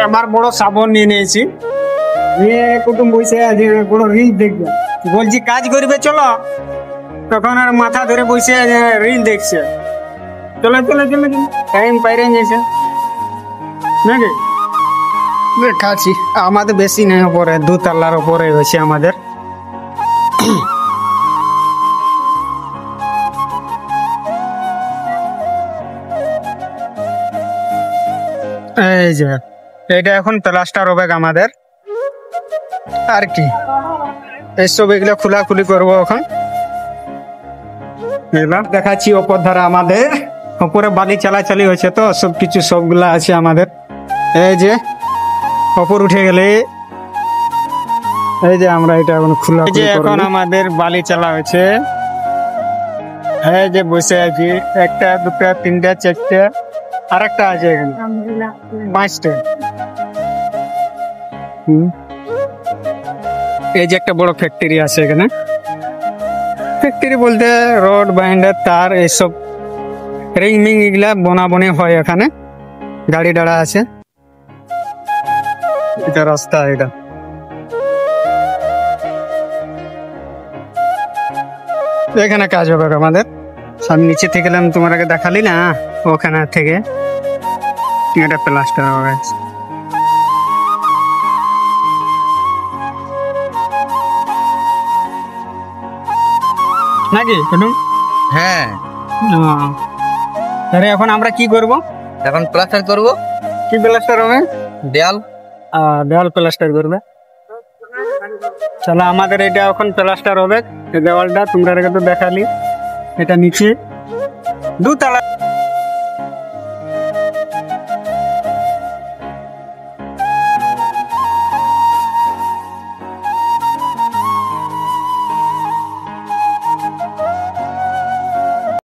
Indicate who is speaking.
Speaker 1: আমার বড় সাবন নিয়ে নিয়েছি, নিয়ে কুটুম বসে আছে বড় রিল দেখবে, বলছি কাজ করবে চলো, তখন আর মাথা ধরে বসে রিল দেখছে। চলো চলো চলো, টাইম পাইরে গেছে নাকি? দেখাচ্ছি, আমাদের বেশি নেই, উপরে 2 তলার উপরে হয়েছে আমাদের। এই যে এটা এখন প্লাস্টার হবে আমাদের, আর কি এইসব এগুলো খোলাখুলি করবো এখন। এবার দেখাচ্ছি ওপর ধারা আমাদের ওপরে বালি চালাচালি হয়েছে, তো সবকিছু সবগুলা আছে আমাদের। এই যে ওপর উঠে গেলে এই যে আমরা এটা এখন খোলা, যে এখন আমাদের বালি চালা হয়েছে। এই যে বসে আছি, 1টা 2টা 3টা 4টা, আর একটা আছে এখানে 5টা। এই যে একটা বড় ফ্যাক্টরি আছে এখানে। ফ্যাক্টরি বলতে রড বাইন্ডার তার এইসব রিং মিং এগুলা বনাবনি হয় এখানে। গাড়ি দাঁড়া আছে, এটা রাস্তা, এটা এখানে কাজ হবে আমাদের। আমি নিচে থেকে গেলাম, তোমার আগে দেখালি না, ওখানে থেকে এটা প্লাস্টার হবে নাকি?
Speaker 2: হ্যাঁ,
Speaker 1: আরে এখন আমরা কি করব?
Speaker 2: এখন প্লাস্টার করব।
Speaker 1: কি প্লাস্টার হবে?
Speaker 2: দেয়াল।
Speaker 1: দেওয়াল প্লাস্টার করবে। চলো, আমাদের এটা এখন প্লাস্টার হবে, এই দেওয়ালটা তোমরা আগে তো দেখালি। এটা নিচে 2 তলা।